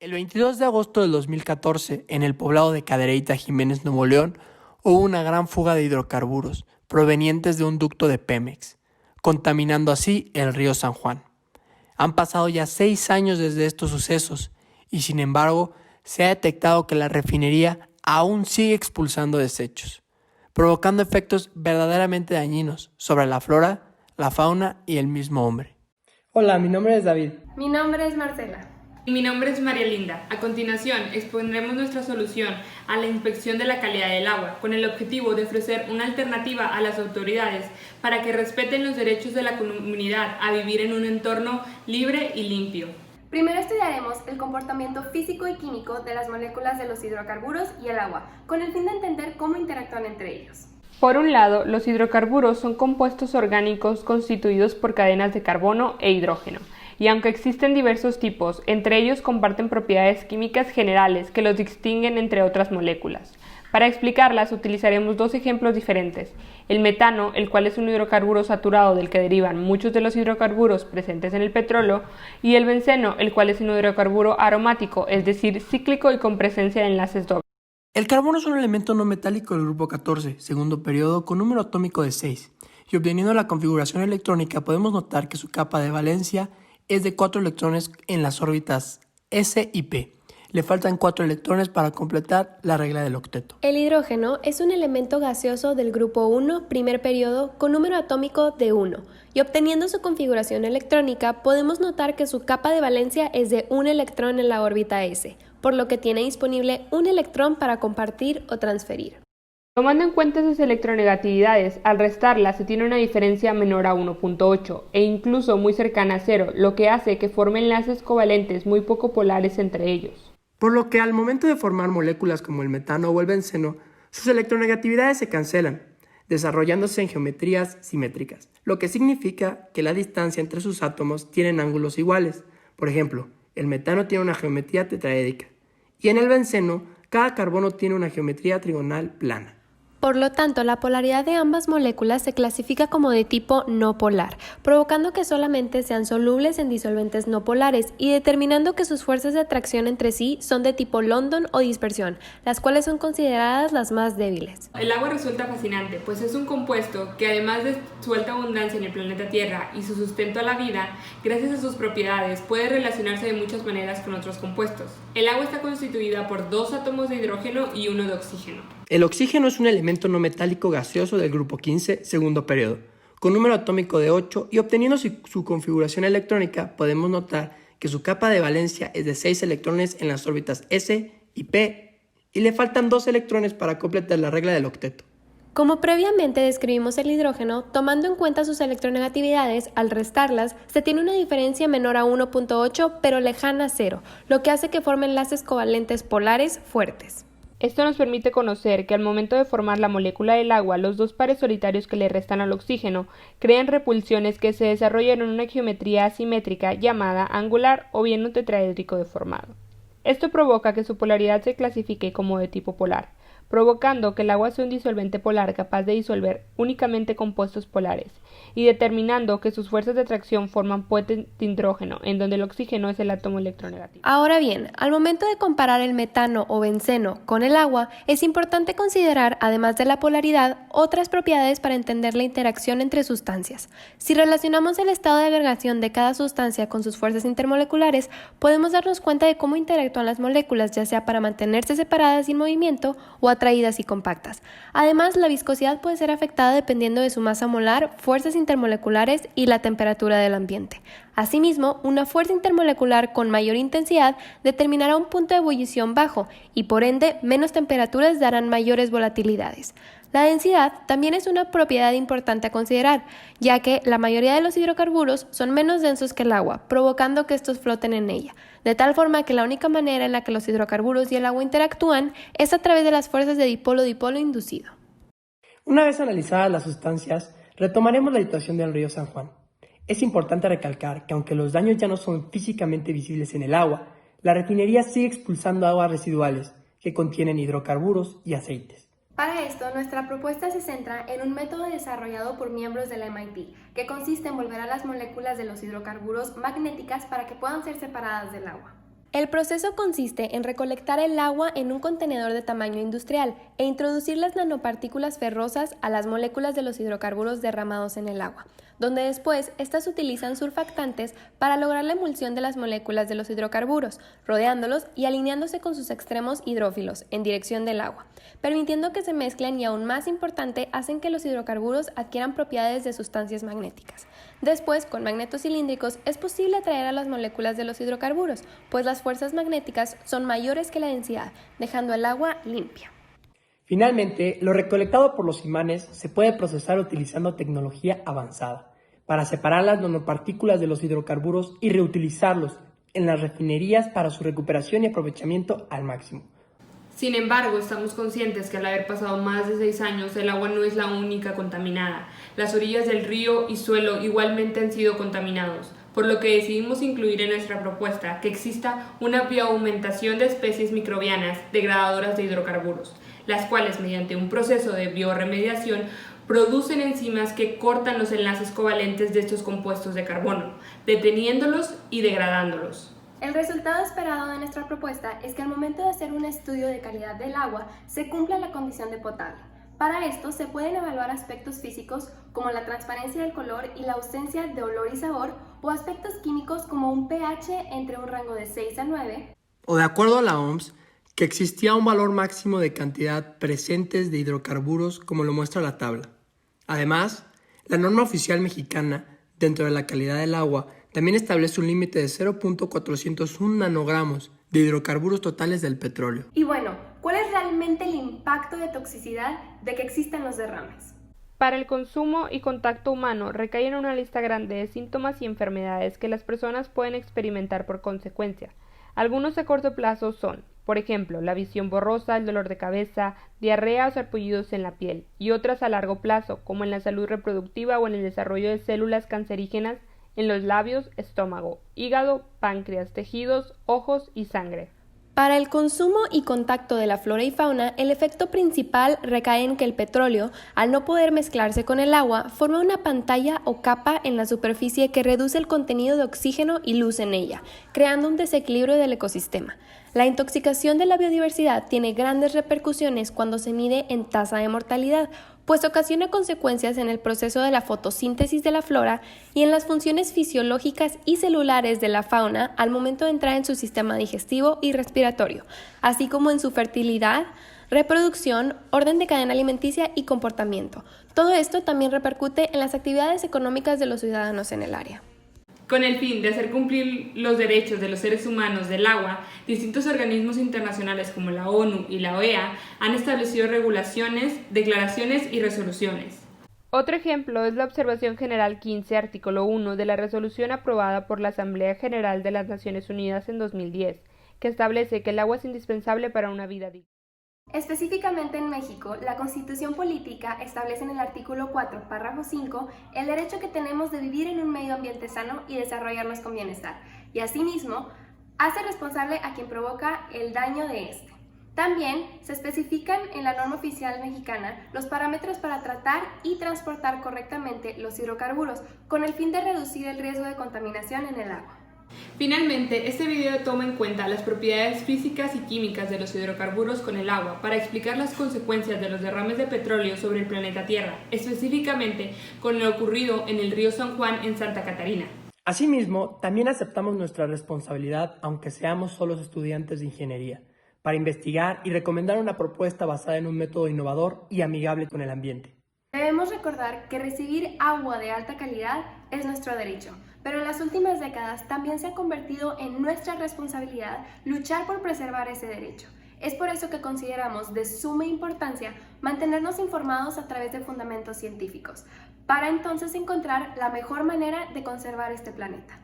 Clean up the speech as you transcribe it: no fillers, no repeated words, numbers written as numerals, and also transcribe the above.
El 22 de agosto del 2014, en el poblado de Cadereyta, Jiménez, Nuevo León, hubo una gran fuga de hidrocarburos provenientes de un ducto de Pemex, contaminando así el río San Juan. Han pasado ya 6 años desde estos sucesos y sin embargo se ha detectado que la refinería aún sigue expulsando desechos, provocando efectos verdaderamente dañinos sobre la flora, la fauna y el mismo hombre. Hola, mi nombre es David. Mi nombre es Marcela. Y mi nombre es María Linda. A continuación, expondremos nuestra solución a la inspección de la calidad del agua, con el objetivo de ofrecer una alternativa a las autoridades para que respeten los derechos de la comunidad a vivir en un entorno libre y limpio. Primero estudiaremos el comportamiento físico y químico de las moléculas de los hidrocarburos y el agua, con el fin de entender cómo interactúan entre ellos. Por un lado, los hidrocarburos son compuestos orgánicos constituidos por cadenas de carbono e hidrógeno. Y aunque existen diversos tipos, entre ellos comparten propiedades químicas generales que los distinguen entre otras moléculas. Para explicarlas utilizaremos dos ejemplos diferentes: el metano, el cual es un hidrocarburo saturado del que derivan muchos de los hidrocarburos presentes en el petróleo, y el benceno, el cual es un hidrocarburo aromático, es decir, cíclico y con presencia de enlaces dobles. El carbono es un elemento no metálico del grupo 14, segundo periodo, con número atómico de 6, y obteniendo la configuración electrónica podemos notar que su capa de valencia es de 4 electrones en las órbitas S y P. Le faltan 4 electrones para completar la regla del octeto. El hidrógeno es un elemento gaseoso del grupo 1, primer periodo, con número atómico de 1, y obteniendo su configuración electrónica podemos notar que su capa de valencia es de 1 electrón en la órbita S, por lo que tiene disponible un electrón para compartir o transferir. Tomando en cuenta sus electronegatividades, al restarlas se tiene una diferencia menor a 1.8 e incluso muy cercana a 0, lo que hace que forme enlaces covalentes muy poco polares entre ellos. Por lo que al momento de formar moléculas como el metano o el benceno, sus electronegatividades se cancelan, desarrollándose en geometrías simétricas, lo que significa que la distancia entre sus átomos tienen ángulos iguales. Por ejemplo, el metano tiene una geometría tetraédrica y en el benceno cada carbono tiene una geometría trigonal plana. Por lo tanto, la polaridad de ambas moléculas se clasifica como de tipo no polar, provocando que solamente sean solubles en disolventes no polares y determinando que sus fuerzas de atracción entre sí son de tipo London o dispersión, las cuales son consideradas las más débiles. El agua resulta fascinante, pues es un compuesto que además de su alta abundancia en el planeta Tierra y su sustento a la vida, gracias a sus propiedades puede relacionarse de muchas maneras con otros compuestos. El agua está constituida por 2 átomos de hidrógeno y 1 de oxígeno. El oxígeno es un elemento no metálico gaseoso del grupo 15, segundo periodo, con número atómico de 8 y obteniendo su configuración electrónica podemos notar que su capa de valencia es de 6 electrones en las órbitas S y P y le faltan 2 electrones para completar la regla del octeto. Como previamente describimos el hidrógeno, tomando en cuenta sus electronegatividades, al restarlas, se tiene una diferencia menor a 1.8 pero lejana a 0, lo que hace que formen enlaces covalentes polares fuertes. Esto nos permite conocer que al momento de formar la molécula del agua, los 2 pares solitarios que le restan al oxígeno crean repulsiones que se desarrollan en una geometría asimétrica llamada angular o bien un tetraédrico deformado. Esto provoca que su polaridad se clasifique como de tipo polar, provocando que el agua sea un disolvente polar capaz de disolver únicamente compuestos polares, y determinando que sus fuerzas de atracción forman puentes de hidrógeno, en donde el oxígeno es el átomo electronegativo. Ahora bien, al momento de comparar el metano o benceno con el agua, es importante considerar, además de la polaridad, otras propiedades para entender la interacción entre sustancias. Si relacionamos el estado de agregación de cada sustancia con sus fuerzas intermoleculares, podemos darnos cuenta de cómo interactúan las moléculas, ya sea para mantenerse separadas sin movimiento o atraídas y compactas. Además, la viscosidad puede ser afectada dependiendo de su masa molar, fuerzas intermoleculares y la temperatura del ambiente. Asimismo, una fuerza intermolecular con mayor intensidad determinará un punto de ebullición bajo y por ende menos temperaturas darán mayores volatilidades. La densidad también es una propiedad importante a considerar, ya que la mayoría de los hidrocarburos son menos densos que el agua, provocando que estos floten en ella, de tal forma que la única manera en la que los hidrocarburos y el agua interactúan es a través de las fuerzas de dipolo-dipolo inducido. Una vez analizadas las sustancias, retomaremos la situación del río San Juan. Es importante recalcar que aunque los daños ya no son físicamente visibles en el agua, la refinería sigue expulsando aguas residuales que contienen hidrocarburos y aceites. Para esto, nuestra propuesta se centra en un método desarrollado por miembros del MIT, que consiste en volver a las moléculas de los hidrocarburos magnéticas para que puedan ser separadas del agua. El proceso consiste en recolectar el agua en un contenedor de tamaño industrial e introducir las nanopartículas ferrosas a las moléculas de los hidrocarburos derramados en el agua, donde después estas utilizan surfactantes para lograr la emulsión de las moléculas de los hidrocarburos, rodeándolos y alineándose con sus extremos hidrófilos en dirección del agua, permitiendo que se mezclen y, aún más importante, hacen que los hidrocarburos adquieran propiedades de sustancias magnéticas. Después, con magnetos cilíndricos, es posible atraer a las moléculas de los hidrocarburos, pues las fuerzas magnéticas son mayores que la densidad, dejando el agua limpia. Finalmente, lo recolectado por los imanes se puede procesar utilizando tecnología avanzada para separar las nanopartículas de los hidrocarburos y reutilizarlos en las refinerías para su recuperación y aprovechamiento al máximo. Sin embargo, estamos conscientes que al haber pasado más de 6 años, el agua no es la única contaminada. Las orillas del río y suelo igualmente han sido contaminados, por lo que decidimos incluir en nuestra propuesta que exista una bioaumentación de especies microbianas degradadoras de hidrocarburos, las cuales, mediante un proceso de bioremediación, producen enzimas que cortan los enlaces covalentes de estos compuestos de carbono, deteniéndolos y degradándolos. El resultado esperado de nuestra propuesta es que al momento de hacer un estudio de calidad del agua se cumpla la condición de potable. Para esto se pueden evaluar aspectos físicos como la transparencia del color y la ausencia de olor y sabor, o aspectos químicos como un pH entre un rango de 6 a 9. O de acuerdo a la OMS, que existía un valor máximo de cantidad presentes de hidrocarburos como lo muestra la tabla. Además, la norma oficial mexicana dentro de la calidad del agua también establece un límite de 0.401 nanogramos de hidrocarburos totales del petróleo. Y bueno, ¿cuál es realmente el impacto de toxicidad de que existan los derrames? Para el consumo y contacto humano recae en una lista grande de síntomas y enfermedades que las personas pueden experimentar por consecuencia. Algunos a corto plazo son, por ejemplo, la visión borrosa, el dolor de cabeza, diarrea o sarpullidos en la piel, y otras a largo plazo, como en la salud reproductiva o en el desarrollo de células cancerígenas en los labios, estómago, hígado, páncreas, tejidos, ojos y sangre. Para el consumo y contacto de la flora y fauna, el efecto principal recae en que el petróleo, al no poder mezclarse con el agua, forma una pantalla o capa en la superficie que reduce el contenido de oxígeno y luz en ella, creando un desequilibrio del ecosistema. La intoxicación de la biodiversidad tiene grandes repercusiones cuando se mide en tasa de mortalidad, pues ocasiona consecuencias en el proceso de la fotosíntesis de la flora y en las funciones fisiológicas y celulares de la fauna al momento de entrar en su sistema digestivo y respiratorio, así como en su fertilidad, reproducción, orden de cadena alimenticia y comportamiento. Todo esto también repercute en las actividades económicas de los ciudadanos en el área. Con el fin de hacer cumplir los derechos de los seres humanos del agua, distintos organismos internacionales como la ONU y la OEA han establecido regulaciones, declaraciones y resoluciones. Otro ejemplo es la Observación General 15, artículo 1 de la resolución aprobada por la Asamblea General de las Naciones Unidas en 2010, que establece que el agua es indispensable para una vida digna. Específicamente en México, la Constitución Política establece en el artículo 4, párrafo 5, el derecho que tenemos de vivir en un medio ambiente sano y desarrollarnos con bienestar, y asimismo, hace responsable a quien provoca el daño de este. También se especifican en la norma oficial mexicana los parámetros para tratar y transportar correctamente los hidrocarburos, con el fin de reducir el riesgo de contaminación en el agua. Finalmente, este video toma en cuenta las propiedades físicas y químicas de los hidrocarburos con el agua para explicar las consecuencias de los derrames de petróleo sobre el planeta Tierra, específicamente con lo ocurrido en el río San Juan en Santa Catarina. Asimismo, también aceptamos nuestra responsabilidad, aunque seamos solos estudiantes de ingeniería, para investigar y recomendar una propuesta basada en un método innovador y amigable con el ambiente. Debemos recordar que recibir agua de alta calidad es nuestro derecho, pero en las últimas décadas también se ha convertido en nuestra responsabilidad luchar por preservar ese derecho. Es por eso que consideramos de suma importancia mantenernos informados a través de fundamentos científicos, para entonces encontrar la mejor manera de conservar este planeta.